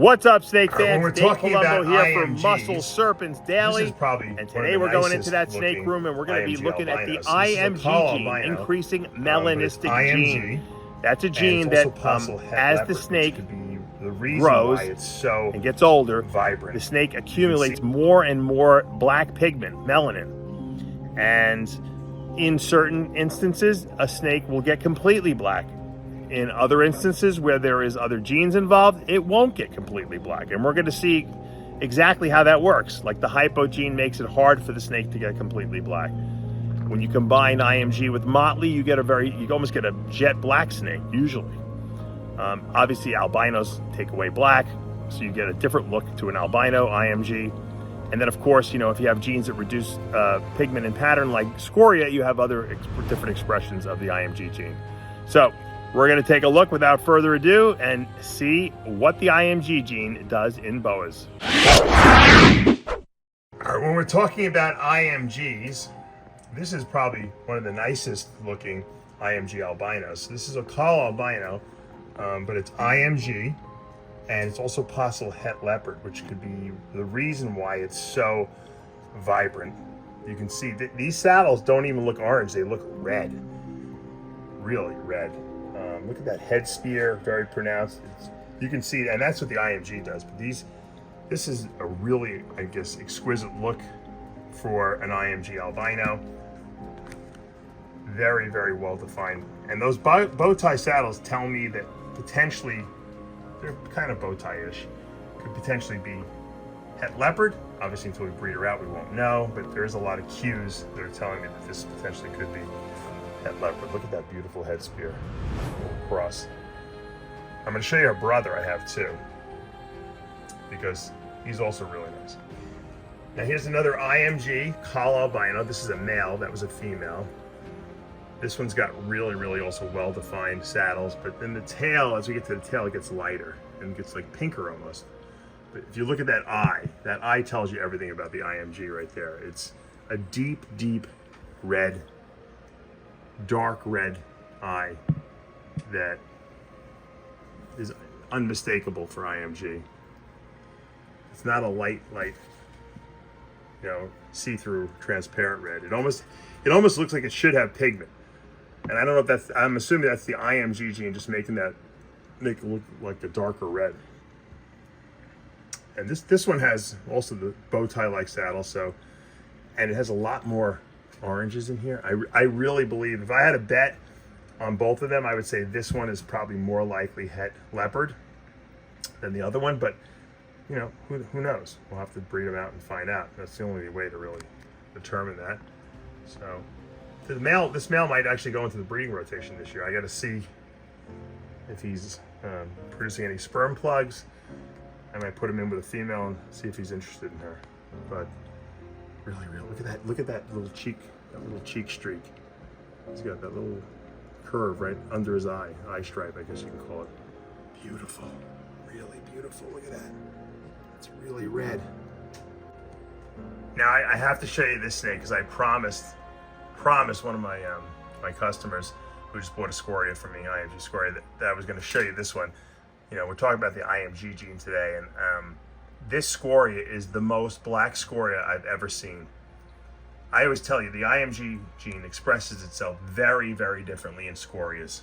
What's up, snake When fans? we're Dave talking Palumbo about here IMGs, for Muscle Serpents Daily. this is probably And one of today the we're going into nicest that snake looking room and we're going to be IMG looking at the albinos. This is a IMG call gene, albino, increasing but it's melanistic IMG, gene. That's a and gene it's that, also possible het as leopard, the which snake could be the reason grows why it's so and gets older, vibrant. the snake accumulates more and more black pigment, melanin. And in certain instances, a snake will get completely black. In other instances where there is other genes involved, it won't get completely black. And we're going to see exactly how that works. Like the hypo gene makes it hard for the snake to get completely black. When you combine IMG with motley, you almost get a jet black snake, usually. Obviously, albinos take away black, so you get a different look to an albino IMG. And then, of course, if you have genes that reduce pigment and pattern like scoria, you have other different expressions of the IMG gene. So we're going to take a look without further ado and see what the IMG gene does in boas. All right, when we're talking about IMGs, this is probably one of the nicest looking IMG albinos. This is a call albino, but it's IMG, and it's also possible het leopard, which could be the reason why it's so vibrant. You can see that these saddles don't even look orange, they look red, really red. Look at that head spear, very pronounced. You can see, and that's what the IMG does. But this is a really, I guess, exquisite look for an IMG albino. Very, very well defined. And those bow tie saddles tell me that potentially, they're kind of bow tie-ish, could potentially be het leopard. Obviously, until we breed her out, we won't know, but there's a lot of cues that are telling me that this potentially could be het leopard. Look at that beautiful head spear cross. I'm going to show you a brother I have too, because he's also really nice. Now here's another IMG call albino. This is a male, that was a female. This one's got really, really also well-defined saddles, but then the tail, as we get to the tail, it gets lighter and gets like pinker almost. But if you look at that eye tells you everything about the IMG right there. It's a deep, deep red, dark red eye that is unmistakable for IMG. It's not a light, see-through, transparent red. It almost looks like it should have pigment. And I don't know if I'm assuming that's the IMG gene just make it look like a darker red. And this one has also the bow tie-like saddle, and it has a lot more oranges in here. I really believe, if I had a bet on both of them, I would say this one is probably more likely het leopard than the other one, but who knows? We'll have to breed them out and find out. That's the only way to really determine that. So this male might actually go into the breeding rotation this year. I got to see if he's producing any sperm plugs. I might put him in with a female and see if he's interested in her. But really, look at that little cheek streak. He's got that little curve right under his eye stripe, I guess you can call it. Beautiful, really beautiful. Look at that. It's really red. Now I have to show you this snake because I promised one of my customers who just bought a scoria from me, IMG scoria, that I was going to show you this one. We're talking about the IMG gene today, and this scoria is the most black scoria I've ever seen. I always tell you, the IMG gene expresses itself very, very differently in scorias.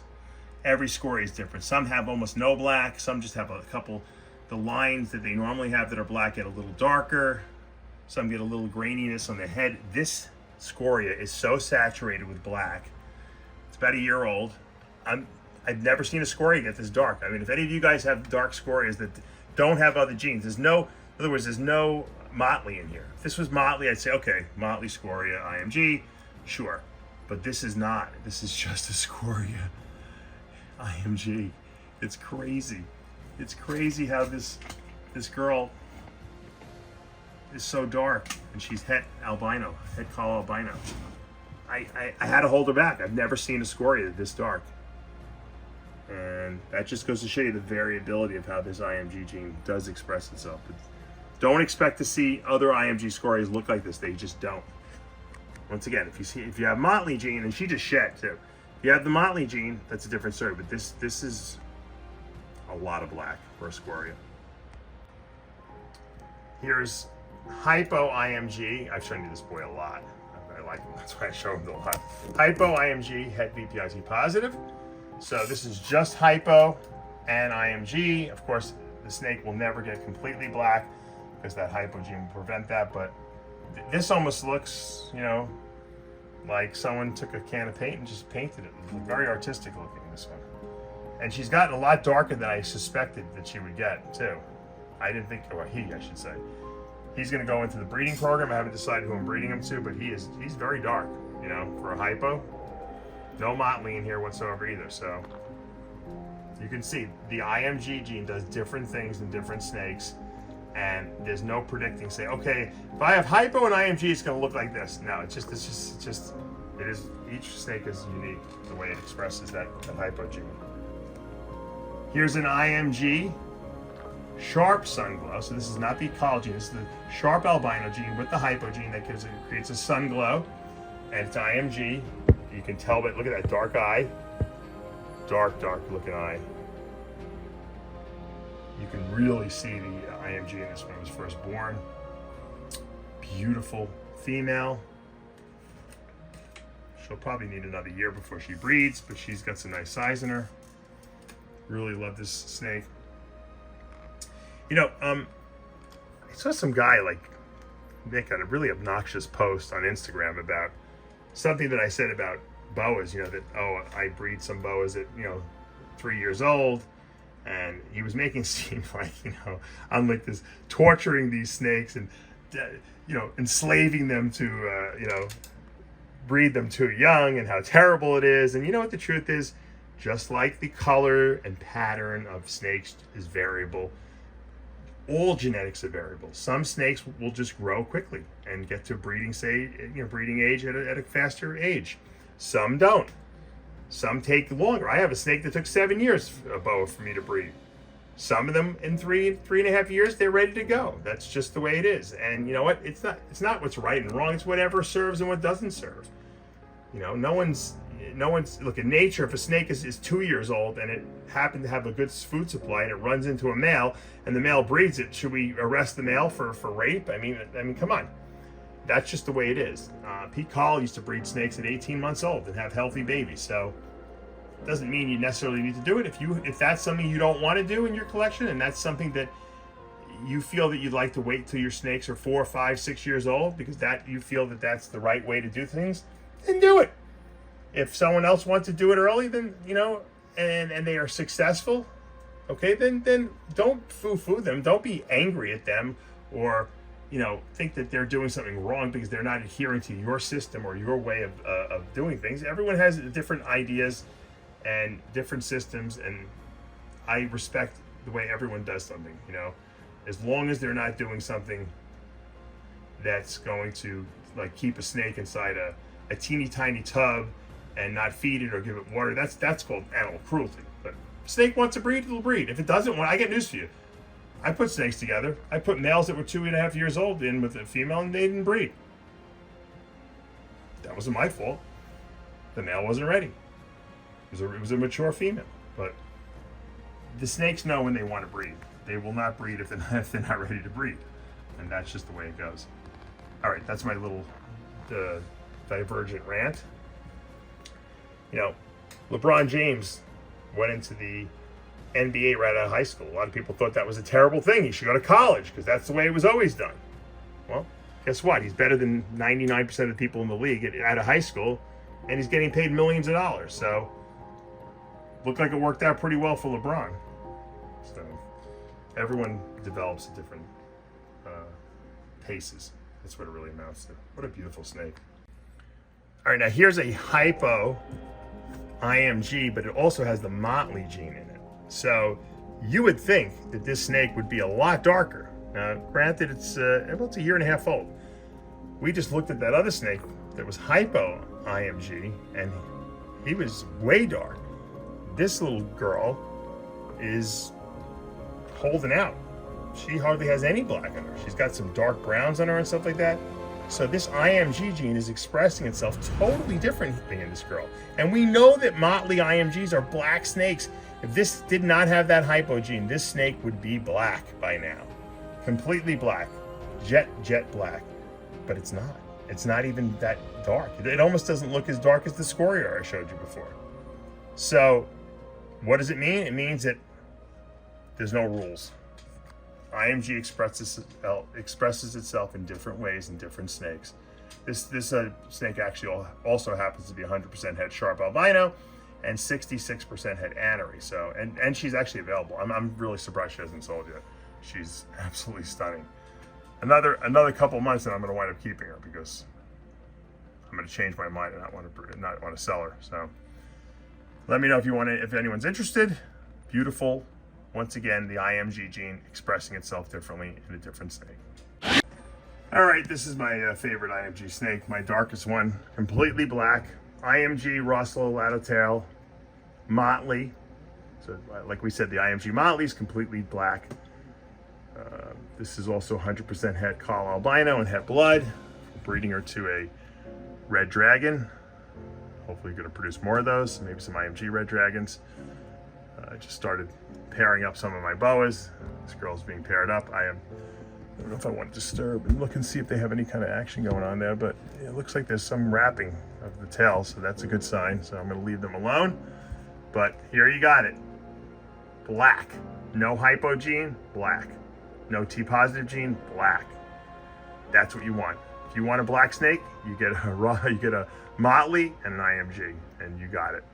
Every scoria is different. Some have almost no black, some just have a couple. The lines that they normally have that are black get a little darker, some get a little graininess on the head. This scoria is so saturated with black. It's about a year old. I've never seen a scoria get this dark. I mean, if any of you guys have dark scorias that don't have other genes, there's no motley in here. If this was motley, I'd say, okay, motley scoria, IMG, sure. But this is not. This is just a scoria, IMG. It's crazy. It's crazy how this girl is so dark, and she's het call albino. I had to hold her back. I've never seen a scoria this dark. And that just goes to show you the variability of how this IMG gene does express itself. But don't expect to see other IMG scorias look like this. They just don't. Once again, if you have motley gene, and she just shed too. If you have the motley gene, that's a different story. But this is a lot of black for a scoria. Here's hypo IMG. I've shown you this boy a lot. I like him, that's why I show him a lot. Hypo IMG, het VPIT positive. So this is just hypo and IMG. Of course, the snake will never get completely black because that hypo gene will prevent that, but this almost looks, you know, like someone took a can of paint and just painted it. It's very artistic looking, this one. And she's gotten a lot darker than I suspected that she would get, too. I didn't think, or he, I should say. He's going to go into the breeding program. I haven't decided who I'm breeding him to, but he's very dark, you know, for a hypo. No motley in here whatsoever either, so. You can see the IMG gene does different things in different snakes, and there's no predicting, say, okay, if I have hypo and IMG, it's going to look like this. No, it is, each snake is unique, the way it expresses that hypo gene. Here's an IMG sharp sun glow. So this is not the ecology, this is the sharp albino gene with the hypo gene that creates a sun glow. And it's IMG. You can tell, but look at that dark eye. Dark looking eye. You can really see the IMG in this when it was first born. Beautiful female. She'll probably need another year before she breeds, but she's got some nice size in her. Really love this snake. You know, I saw some guy like make a really obnoxious post on Instagram about something that I said about boas, you know, that, oh, I breed some boas at, you know, 3 years old. And he was making it seem like, you know, I'm like this torturing these snakes and, you know, enslaving them to, you know, breed them too young and how terrible it is. And you know what the truth is? Just like the color and pattern of snakes is variable, all genetics are variable. Some snakes will just grow quickly and get to breeding age at a faster age. Some don't. Some take longer. I have a snake that took 7 years, a boa, for me to breed. Some of them in three and a half years, they're ready to go. That's just the way it is. And you know what? It's not what's right and wrong. It's whatever serves and what doesn't serve. You know, no one's look, in nature, if a snake is 2 years old and it happened to have a good food supply and it runs into a male and the male breeds it, should we arrest the male for rape? I mean, come on. That's just the way it is. Pete Call used to breed snakes at 18 months old and have healthy babies. So it doesn't mean you necessarily need to do it. If that's something you don't want to do in your collection, and that's something that you feel that you'd like to wait till your snakes are 4, 5, 6 years old because that you feel that that's the right way to do things, then do it. If someone else wants to do it early, then, you know, and they are successful, okay, then don't foo-foo them. Don't be angry at them or, you know, think that they're doing something wrong because they're not adhering to your system or your way of doing things. Everyone has different ideas and different systems, and I respect the way everyone does something, you know, as long as they're not doing something that's going to, like, keep a snake inside a teeny tiny tub and not feed it or give it water. That's called animal cruelty. But if a snake wants to breed, it'll breed. If it doesn't want, I get news for you. I put snakes together. I put males that were 2.5 years old in with a female, and they didn't breed. That wasn't my fault. The male wasn't ready. It was a mature female. But the snakes know when they want to breed. They will not breed if they're not ready to breed. And that's just the way it goes. All right, that's my little divergent rant. You know, LeBron James went into the NBA right out of high school. A lot of people thought that was a terrible thing. He should go to college because that's the way it was always done. Well, guess what? He's better than 99% of the people in the league out of high school, and he's getting paid millions of dollars. So, looked like it worked out pretty well for LeBron. So, everyone develops at different paces. That's what it really amounts to. What a beautiful snake. All right, now here's a hypo IMG, but it also has the motley gene in it. So you would think that this snake would be a lot darker. Now, granted, it's a 1.5 years old. We just looked at that other snake that was hypo IMG, and he was way dark. This little girl is holding out. She hardly has any black on her. She's got some dark browns on her and stuff like that. So this IMG gene is expressing itself totally differently in this girl. And we know that motley IMGs are black snakes. If this did not have that hypo gene, this snake would be black by now. Completely black. jet black, but it's not. It's not even that dark. It almost doesn't look as dark as the scoria I showed you before. So what does it mean? It means that there's no rules. IMG expresses itself in different ways in different snakes. This snake actually also happens to be 100% head sharp albino and 66% head anery. So, and she's actually available. I'm really surprised she hasn't sold yet. She's absolutely stunning. Another couple months and I'm going to wind up keeping her because I'm going to change my mind and not want to sell her. So let me know if anyone's interested. Beautiful. Once again, the IMG gene expressing itself differently in a different snake. All right, this is my favorite IMG snake, my darkest one, completely black. IMG Roslo Lato-tail Motley. So like we said, the IMG Motley is completely black. This is also 100% het col albino and het blood. Breeding her to a red dragon. Hopefully going to produce more of those, maybe some IMG red dragons. I just started pairing up some of my boas. This girl's being paired up. I don't know if I want to disturb and look and see if they have any kind of action going on there, but it looks like there's some wrapping of the tail, so that's a good sign. So I'm going to leave them alone. But here you got it. Black. No hypo gene, black. No T positive gene, black. That's what you want. If you want a black snake, you get a Motley and an IMG, and you got it.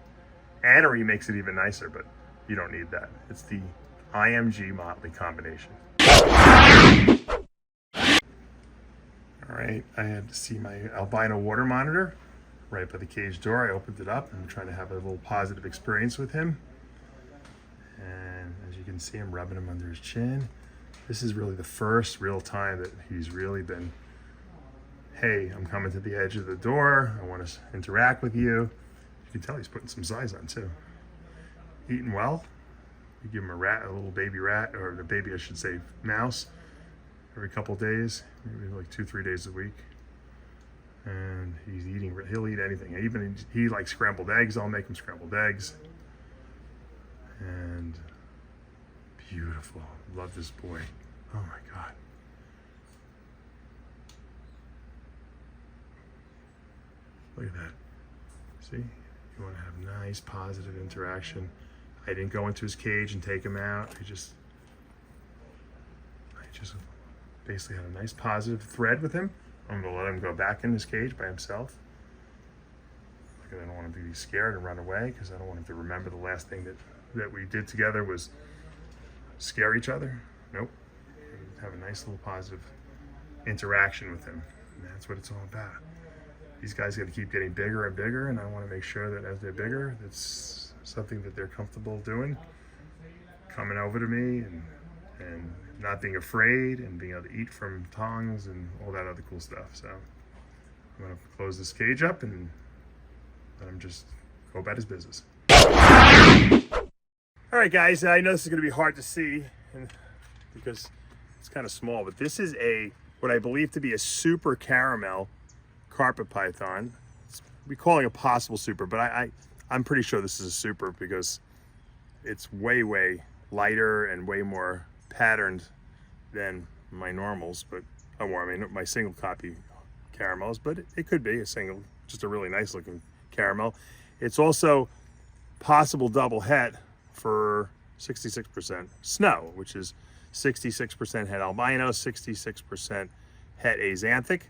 Anery makes it even nicer, but you don't need that. It's the IMG Motley combination. All right, I had to see my albino water monitor right by the cage door. I opened it up and I'm trying to have a little positive experience with him. And as you can see, I'm rubbing him under his chin. This is really the first real time that he's really been, hey, I'm coming to the edge of the door. I want to interact with you. You can tell he's putting some size on too. Eating well. You give him a little baby rat, or the baby, I should say, mouse, every couple days, maybe like 2-3 days a week. And he's eating, he'll eat anything. Even he likes scrambled eggs. I'll make him scrambled eggs. And beautiful. Love this boy. Oh my God. Look at that. See? You want to have nice positive interaction. I didn't go into his cage and take him out. I just basically had a nice positive thread with him. I'm gonna let him go back in his cage by himself. Because I don't want him to be scared and run away, because I don't want him to remember the last thing that we did together was scare each other. Nope. Have a nice little positive interaction with him. And that's what it's all about. These guys got to keep getting bigger and bigger, and I want to make sure that as they're bigger, it's something that they're comfortable doing. Coming over to me and not being afraid and being able to eat from tongs and all that other cool stuff. So I'm going to close this cage up and let him just go about his business. All right, guys, I know this is going to be hard to see because it's kind of small, but this is what I believe to be a super caramel carpet python. We're calling it a possible super, but I'm pretty sure this is a super because it's way lighter and way more patterned than my normals, but my single copy caramels, but it could be a single, just a really nice looking caramel. It's also possible double het for 66% snow, which is 66% het albino, 66% het axanthic,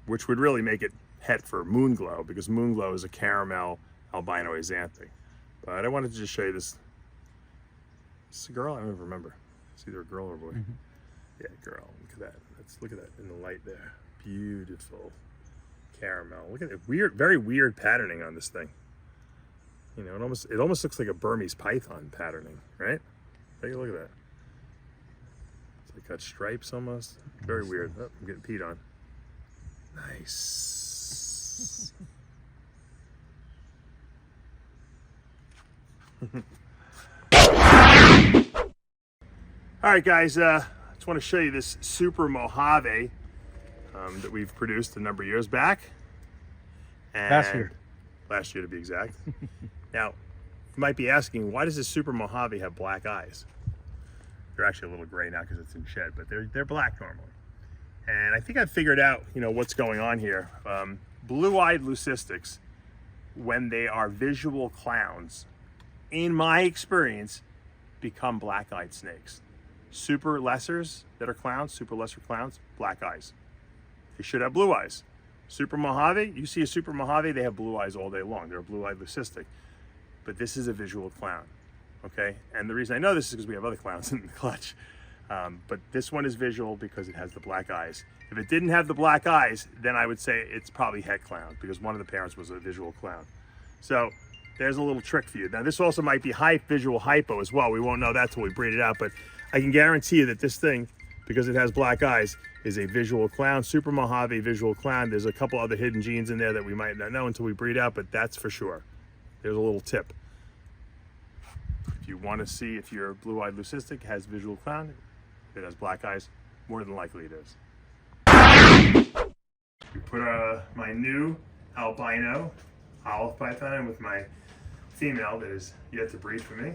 which would really make it het for moonglow, because moonglow is a caramel albino axanthic. But I wanted to just show you this. Is this a girl? I don't even remember. It's either a girl or a boy. Mm-hmm. Yeah, girl. Look at that. Look at that in the light there. Beautiful caramel. Look at it. Weird, very weird patterning on this thing. You know, it almost looks like a Burmese python patterning, right? Take a look at that. It's like got stripes almost. Very weird. Oh, I'm getting peed on. Nice. All right, guys, I just want to show you this Super Mojave that we've produced a number of years back. And last year to be exact. Now, you might be asking, why does this Super Mojave have black eyes? They're actually a little gray now because it's in shed, but they're black normally. And I think I've figured out, you know, what's going on here. Blue-eyed leucistics, when they are visual clowns, in my experience, become black-eyed snakes. Super lessers that are clowns, super lesser clowns, black eyes. They should have blue eyes. Super Mojave, you see a Super Mojave, they have blue eyes all day long. They're a blue-eyed leucistic. But this is a visual clown, okay? And the reason I know this is because we have other clowns in the clutch. But this one is visual because it has the black eyes. If it didn't have the black eyes, then I would say it's probably het clown because one of the parents was a visual clown. So there's a little trick for you. Now this also might be visual hypo as well. We won't know that till we breed it out, but I can guarantee you that this thing, because it has black eyes, is a visual clown. Super Mojave visual clown. There's a couple other hidden genes in there that we might not know until we breed out, but that's for sure. There's a little tip. If you want to see if your blue-eyed leucistic has visual clown, if it has black eyes, more than likely it is. We put my new albino olive python in with my female that is yet to breed for me,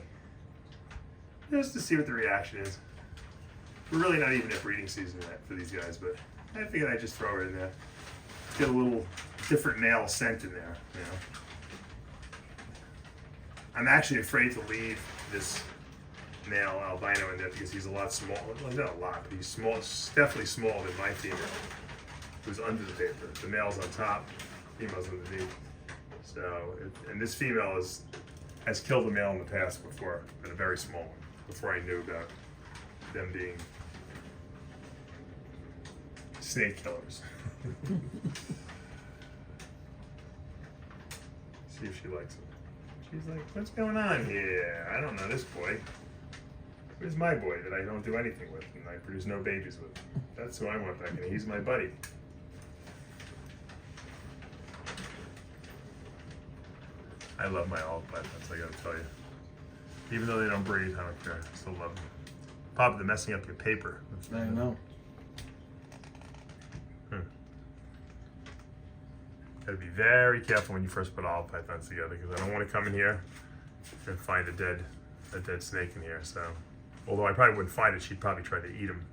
just to see what the reaction is. We're really not even at breeding season yet for these guys, but I figured I'd just throw her in there. Get a little different male scent in there, you know. I'm actually afraid to leave this male albino in there because he's a lot smaller. Well, not a lot, but he's small. Definitely smaller than my female, who's under the paper. The male's on top, female's underneath. So, and this female has killed a male in the past before, but a very small one, before I knew about them being snake killers. See if she likes it. She's like, what's going on here? I don't know this boy. Where's my boy that I don't do anything with and I produce no babies with? That's who I want back in. He's my buddy. I love my olive pythons, I gotta tell you. Even though they don't breed, I don't care. I still love them. Pop, they're messing up your paper. I know. Gotta be very careful when you first put olive pythons together because I don't want to come in here and find a dead snake in here. So, although I probably wouldn't find it, she'd probably try to eat them.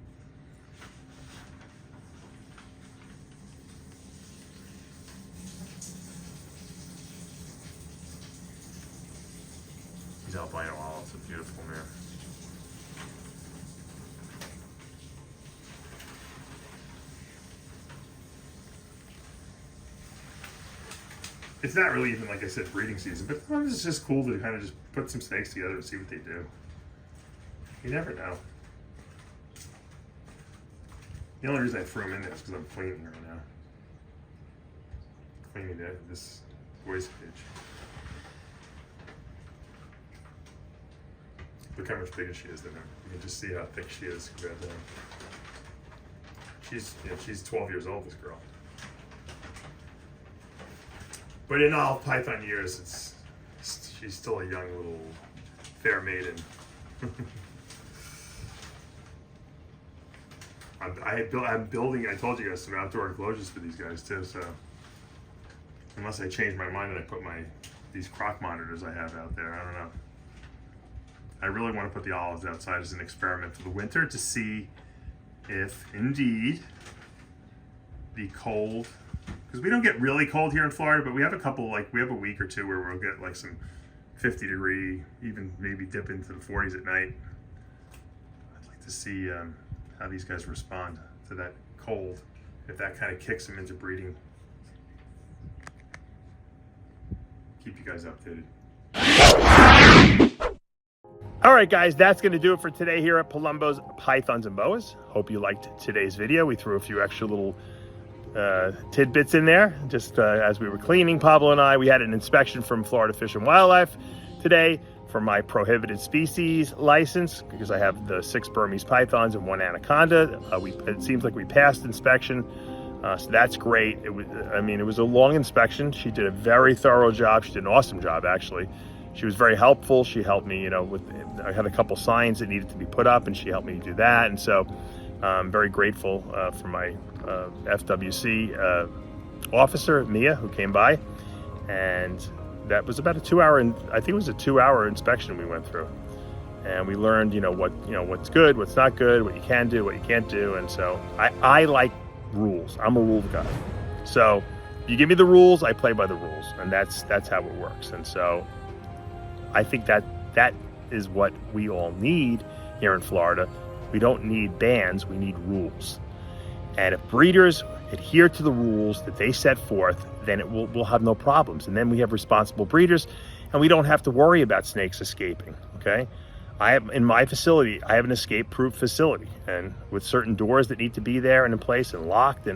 These albino olives are beautiful, man. It's not really even, like I said, breeding season, but sometimes it's just cool to kind of just put some snakes together and see what they do. You never know. The only reason I threw them in there is because I'm cleaning right now. Cleaning this voice cage. Look how much bigger she is than him. You can just see how thick she is compared to him. She's 12 years old, this girl. But in all python years, she's still a young little fair maiden. I'm building, I told you guys, some outdoor enclosures for these guys too, so unless I change my mind and I put these croc monitors I have out there, I don't know. I really want to put the olives outside as an experiment for the winter to see if indeed the cold, because we don't get really cold here in Florida, but we have a couple, like we have a week or two where we'll get like some 50 degree, even maybe dip into the 40s at night. I'd like to see how these guys respond to that cold, if that kind of kicks them into breeding. Keep you guys updated. All right, guys, that's going to do it for today here at Palumbo's Pythons and Boas. Hope you liked today's video. We threw a few extra little tidbits in there just as we were cleaning. Pablo and I, we had an inspection from Florida Fish and Wildlife today for my prohibited species license because I have the 6 Burmese pythons and 1 anaconda. It seems like we passed inspection, so that's great. It was a long inspection. She did a very thorough job. She did an awesome job, actually. She was very helpful. She helped me, I had a couple signs that needed to be put up and she helped me do that. And so I'm very grateful for my FWC officer, Mia, who came by. And that was about a 2-hour, I think it was a 2-hour inspection we went through. and we learned, what's good, what's not good, what you can do, what you can't do. And so I like rules. I'm a rule guy. So you give me the rules, I play by the rules, and that's how it works. And so I think that is what we all need here in Florida. We don't need bans, we need rules. And if breeders adhere to the rules that they set forth, then we'll have no problems. And then we have responsible breeders, and we don't have to worry about snakes escaping, okay? In my facility, I have an escape-proof facility, and with certain doors that need to be there and in place and locked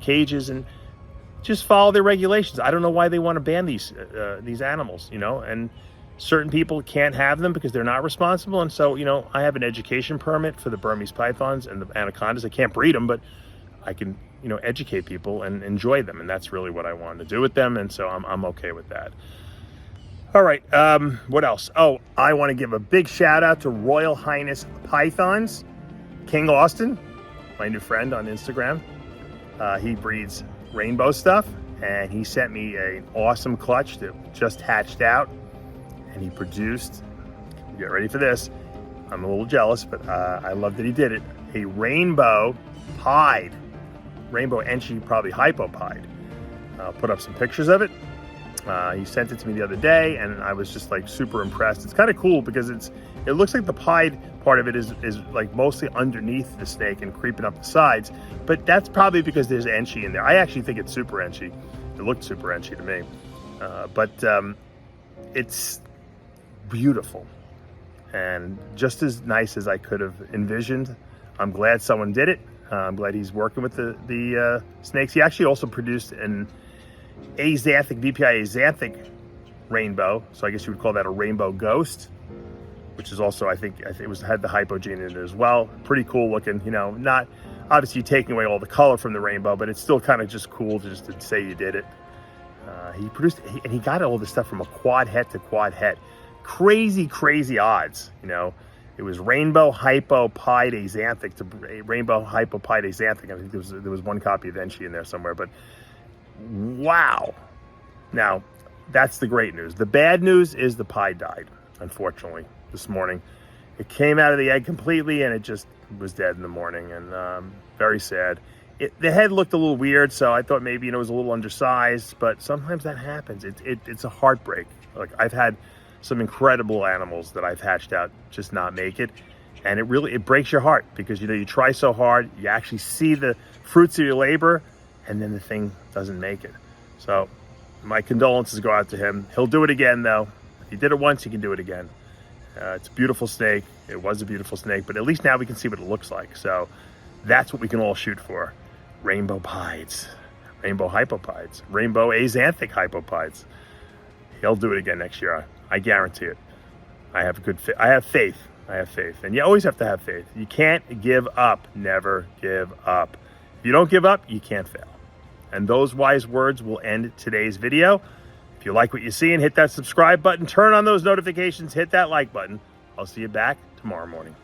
cages, and just follow their regulations. I don't know why they want to ban these animals, and certain people can't have them because they're not responsible. And so, I have an education permit for the Burmese pythons and the anacondas. I can't breed them, but I can, educate people and enjoy them. And that's really what I wanted to do with them. And so I'm okay with that. All right. What else? Oh, I want to give a big shout out to Royal Highness Pythons, King Austin, my new friend on Instagram. He breeds rainbow stuff, and he sent me an awesome clutch that just hatched out, and he produced, get ready for this, I'm a little jealous, but I love that he did it, a rainbow pied, rainbow Enchi, probably hypo pied. I'll put up some pictures of it. He sent it to me the other day, and I was just like super impressed. It's kind of cool because it looks like the pied part of it is like mostly underneath the snake and creeping up the sides, but that's probably because there's Enchi in there. I actually think it's super Enchi. It looked super Enchi to me, but it's beautiful and just as nice as I could have envisioned. I'm glad someone did it. I'm glad he's working with the snakes. He actually also produced an axanthic, VPI axanthic rainbow, so I guess you would call that a rainbow ghost, which is also, I think it had the hypo gene in it as well. Pretty cool looking, not obviously taking away all the color from the rainbow, but it's still kind of just cool just to say you did it. He produced, and he got all this stuff from a quad het to quad het. Crazy odds, It was rainbow hypo pied axanthic to rainbow hypo pied axanthic. I think there was one copy of Enchi in there somewhere, but wow. Now, that's the great news. The bad news is the pie died, unfortunately, this morning. It came out of the egg completely, and it just was dead in the morning, and very sad. The head looked a little weird, so I thought maybe it was a little undersized, but sometimes that happens. It's a heartbreak. Like, I've had some incredible animals that I've hatched out just not make it, and it breaks your heart because you try so hard, you actually see the fruits of your labor, and then the thing doesn't make it. So my condolences go out to him. He'll do it again, though. If he did it once, he can do it again. It's a beautiful snake. It was a beautiful snake, but at least now we can see what it looks like. So that's what we can all shoot for. Rainbow pieds, rainbow hypopieds, rainbow axanthic hypopieds. He'll do it again next year. I guarantee it. I have faith. And you always have to have faith. You can't give up. Never give up. If you don't give up, you can't fail. And those wise words will end today's video. If you like what you see, hit that subscribe button, turn on those notifications, hit that like button. I'll see you back tomorrow morning.